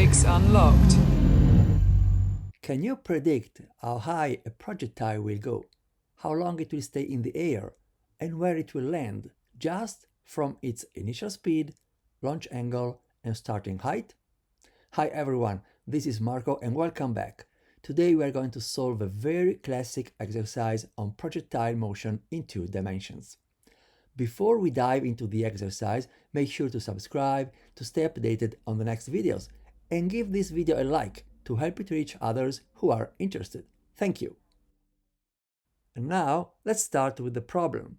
Kinematics unlocked. Can you predict how high a projectile will go, how long it will stay in the air, and where it will land just from its initial speed, launch angle, and starting height? Hi everyone, this is Marco and welcome back. Today we are going to solve a very classic exercise on projectile motion in 2 dimensions. Before we dive into the exercise, make sure to subscribe to stay updated on the next videos and give this video a like to help it reach others who are interested. Thank you. And now let's start with the problem.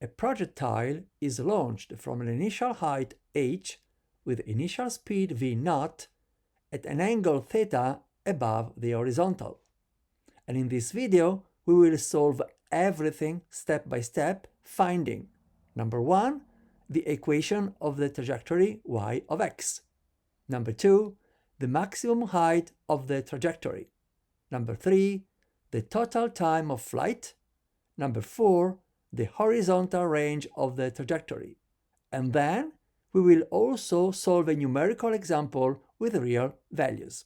A projectile is launched from an initial height h with initial speed v0 at an angle theta above the horizontal. And in this video, we will solve everything step by step, finding number 1, the equation of the trajectory y of x. Number 2, the maximum height of the trajectory. Number 3, the total time of flight. Number 4, the horizontal range of the trajectory. And then we will also solve a numerical example with real values.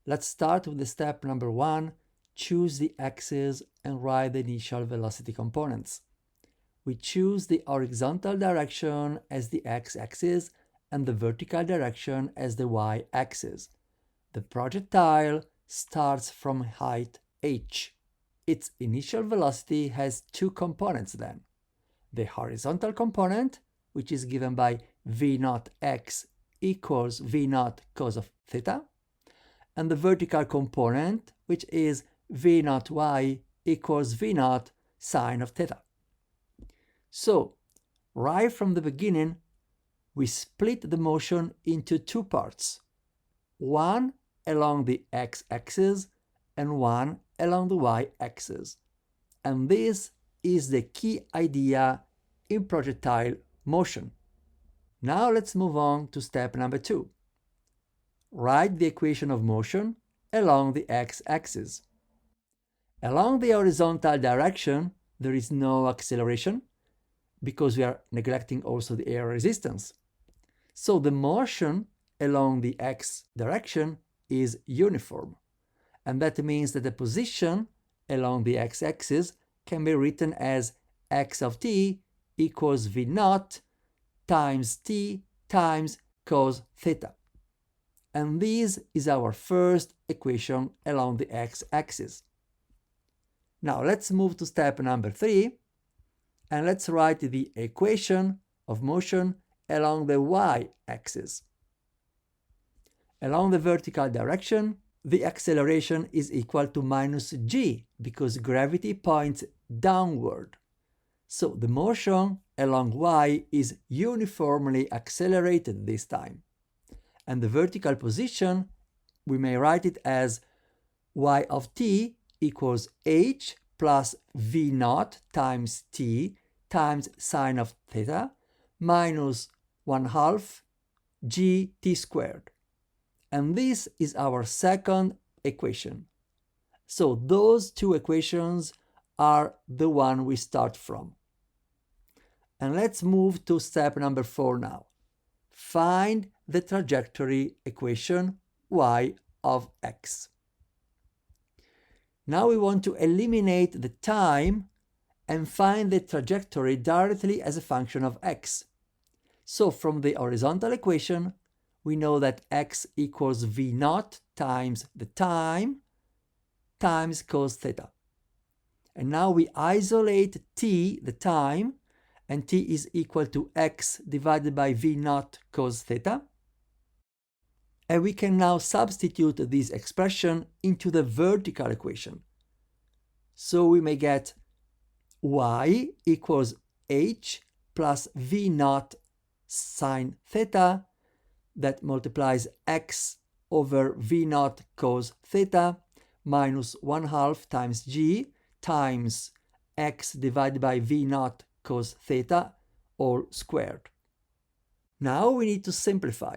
Let's start with the step number 1. Choose the axis and write the initial velocity components. We choose the horizontal direction as the x-axis and the vertical direction as the y-axis. The projectile starts from height h. Its initial velocity has 2 components then. The horizontal component, which is given by v0x equals v0 cos of theta, and the vertical component, which is v0y equals v0 sine of theta. So, right from the beginning, we split the motion into 2 parts, one along the x-axis and one along the y-axis. And this is the key idea in projectile motion. Now let's move on to step number 2. Write the equation of motion along the x-axis. Along the horizontal direction, there is no acceleration because we are neglecting also the air resistance. So the motion along the x direction is uniform. And that means that the position along the x-axis can be written as x of t equals v0 times t times cos theta. And this is our first equation along the x-axis. Now let's move to step number 3 and let's write the equation of motion along the y-axis. Along the vertical direction, the acceleration is equal to minus g because gravity points downward. So the motion along y is uniformly accelerated this time. And the vertical position, we may write it as y of t equals h plus v0 times t times sine of theta minus 1/2 gt squared. And this is our second equation. So those 2 equations are the one we start from. And let's move to step number 4 now. Find the trajectory equation y of x. Now we want to eliminate the time and find the trajectory directly as a function of x. So from the horizontal equation, we know that x equals v0 times the time times cos theta. And now we isolate t, the time, and t is equal to x divided by v0 cos theta. And we can now substitute this expression into the vertical equation. So we may get y equals h plus v0 sine theta that multiplies x over v0 cos theta minus 1/2 times g times x divided by v0 cos theta all squared. Now we need to simplify.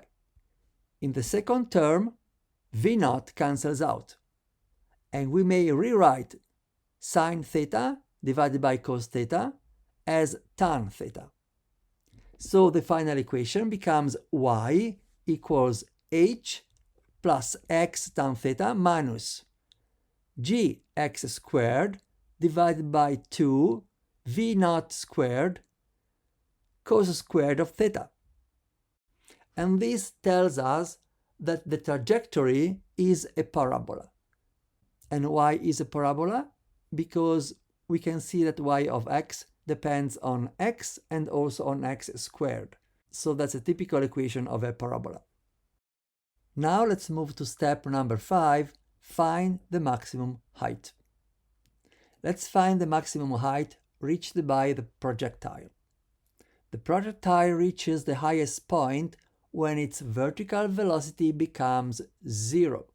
In the second term, v0 cancels out, and we may rewrite sine theta divided by cos theta as tan theta. So the final equation becomes y equals h plus x tan theta minus gx squared divided by 2 v naught squared cos squared of theta. And this tells us that the trajectory is a parabola. And why is a parabola? Because we can see that y of x depends on x and also on x squared. So that's a typical equation of a parabola. Now let's move to step number 5, find the maximum height. Let's find the maximum height reached by the projectile. The projectile reaches the highest point when its vertical velocity becomes 0.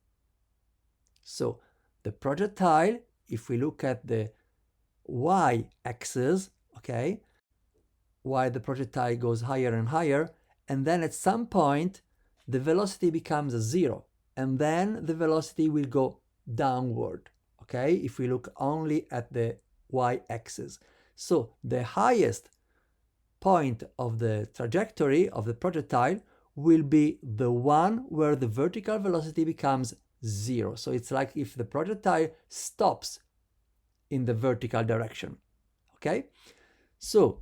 So the projectile, if we look at the y-axis, okay, while the projectile goes higher and higher, and then at some point the velocity becomes 0, and then the velocity will go downward, okay, if we look only at the y-axis. So the highest point of the trajectory of the projectile will be the one where the vertical velocity becomes 0. So it's like if the projectile stops in the vertical direction, okay? So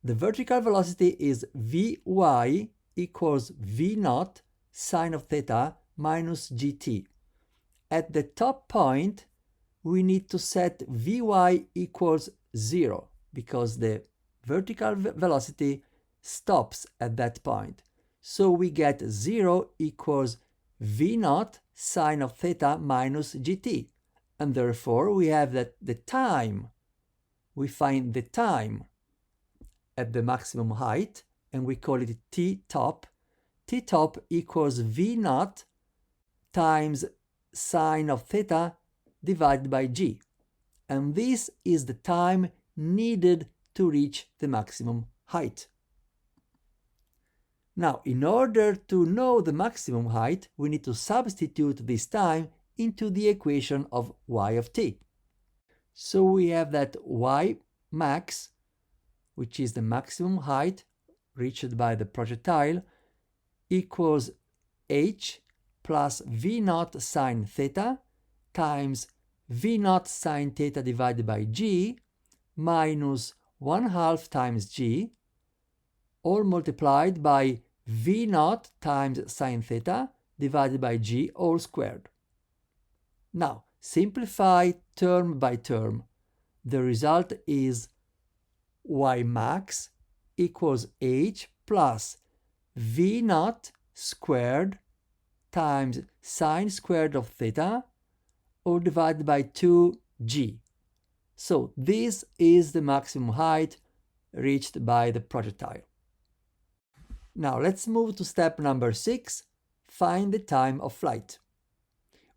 the vertical velocity is Vy equals V naught sine of theta minus gt. At the top point, we need to set Vy equals 0 because the vertical velocity stops at that point. So we get 0 equals V naught sine of theta minus gt. And therefore we have that the time, we find the time at the maximum height, and we call it t top. T top equals V naught times sine of theta divided by g. And this is the time needed to reach the maximum height. Now, in order to know the maximum height, we need to substitute this time into the equation of y of t. So we have that y max, which is the maximum height reached by the projectile, equals h plus v naught sine theta times v naught sine theta divided by g minus 1/2 times g, all multiplied by v naught times sine theta divided by g all squared. Now, simplify term by term. The result is y max equals h plus v naught squared times sine squared of theta, all divided by 2g. So this is the maximum height reached by the projectile. Now let's move to step number 6, find the time of flight.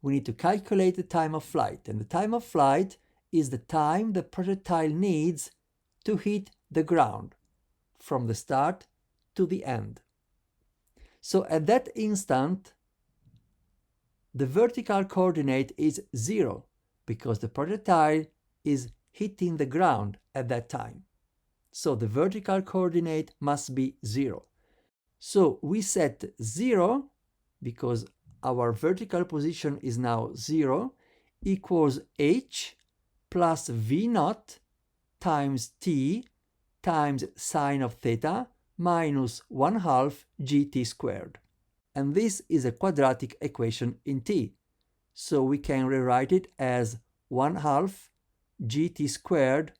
We need to calculate the time of flight, and the time of flight is the time the projectile needs to hit the ground from the start to the end. So at that instant, the vertical coordinate is 0 because the projectile is hitting the ground at that time. So the vertical coordinate must be 0. So we set 0 because our vertical position is now 0 equals h plus v naught times t times sine of theta minus 1/2 gt squared. And this is a quadratic equation in t. So we can rewrite it as 1/2 gt squared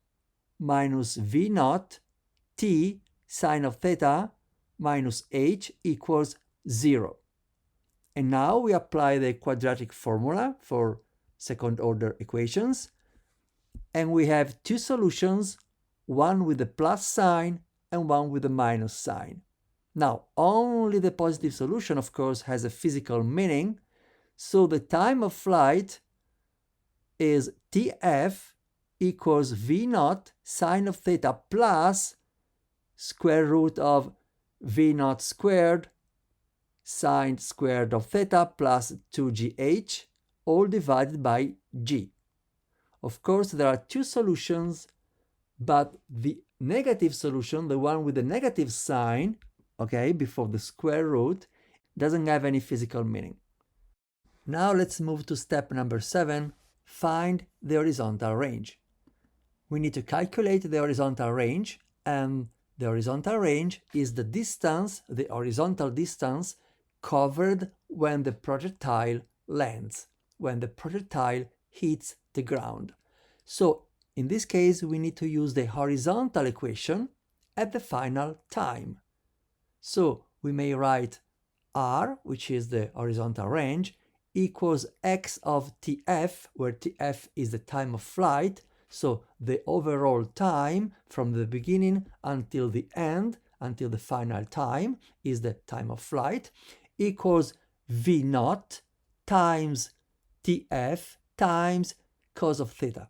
minus v naught t sine of theta minus h equals 0. And now we apply the quadratic formula for second order equations, and we have two solutions, one with the plus sign and one with the minus sign. Now, only the positive solution, of course, has a physical meaning, so the time of flight is Tf equals v naught sine of theta plus square root of v naught squared sine squared of theta plus 2gh, all divided by g. Of course, there are two solutions, but the negative solution, the one with the negative sign, okay, before the square root, doesn't have any physical meaning. Now let's move to step number 7, find the horizontal range. We need to calculate the horizontal range, and the horizontal range is the distance, the horizontal distance covered when the projectile lands, when the projectile hits the ground. So in this case, we need to use the horizontal equation at the final time. So we may write r, which is the horizontal range, equals x of tf, where tf is the time of flight, so the overall time from the beginning until the end, until the final time, is the time of flight, equals v naught times tf times cos of theta.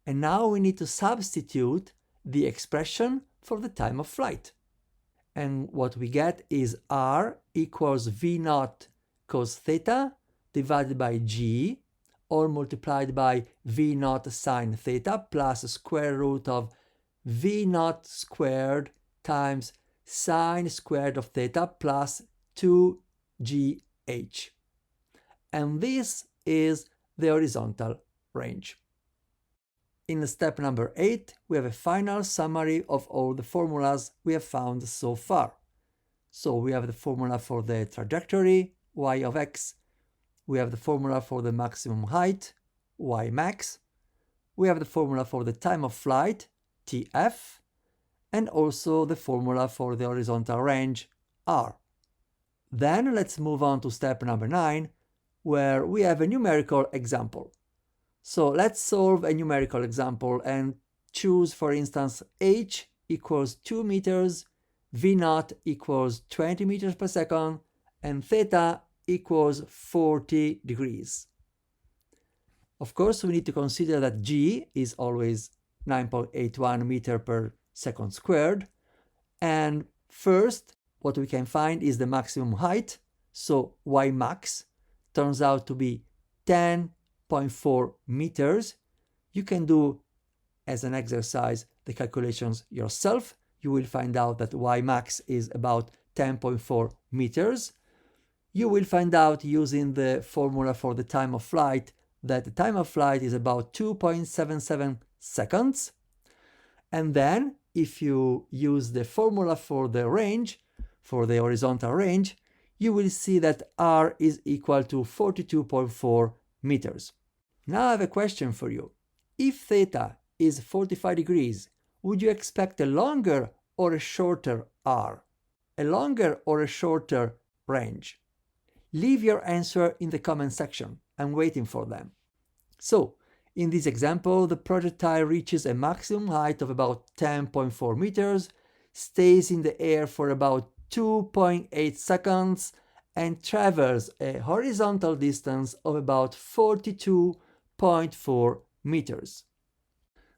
And now we need to substitute the expression for the time of flight. And what we get is r equals v naught cos theta divided by g, or multiplied by v naught sine theta plus square root of v naught squared times sine squared of theta plus 2gh. And this is the horizontal range. In step number 8, we have a final summary of all the formulas we have found so far. So we have the formula for the trajectory, y of x. We have the formula for the maximum height, y max. We have the formula for the time of flight, tf. And also the formula for the horizontal range, r. Then let's move on to step number 9, where we have a numerical example. So let's solve a numerical example and choose, for instance, h equals 2 meters, v naught equals 20 meters per second, and theta equals 40 degrees. Of course, we need to consider that g is always 9.81 meter per second squared. And first, what we can find is the maximum height. So y max turns out to be 10.4 meters. You can do, as an exercise, the calculations yourself. You will find out that y max is about 10.4 meters. You will find out, using the formula for the time of flight, that the time of flight is about 2.77 seconds. And then, if you use the formula for the range, for the horizontal range, you will see that r is equal to 42.4 meters. Now I have a question for you. If theta is 45 degrees, would you expect a longer or a shorter r? A longer or a shorter range? Leave your answer in the comment section. I'm waiting for them. So, in this example, the projectile reaches a maximum height of about 10.4 meters, stays in the air for about 2.8 seconds, and travels a horizontal distance of about 42.4 meters.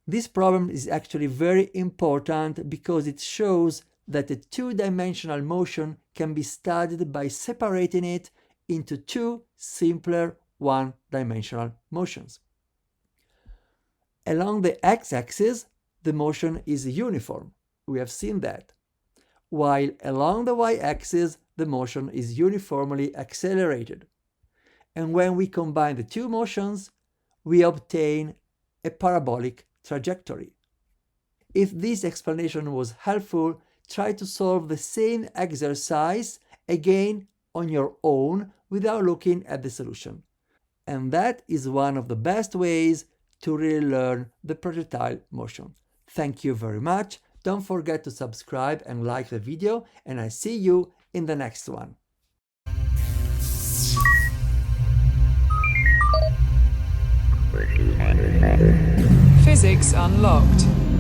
This problem is actually very important because it shows that a two-dimensional motion can be studied by separating it into two simpler one-dimensional motions. Along the x-axis, the motion is uniform. We have seen that. While along the y-axis, the motion is uniformly accelerated. And when we combine the two motions, we obtain a parabolic trajectory. If this explanation was helpful, try to solve the same exercise again on your own without looking at the solution. And that is one of the best ways to really learn the projectile motion. Thank you very much. Don't forget to subscribe and like the video, and I see you in the next one. Physics Unlocked.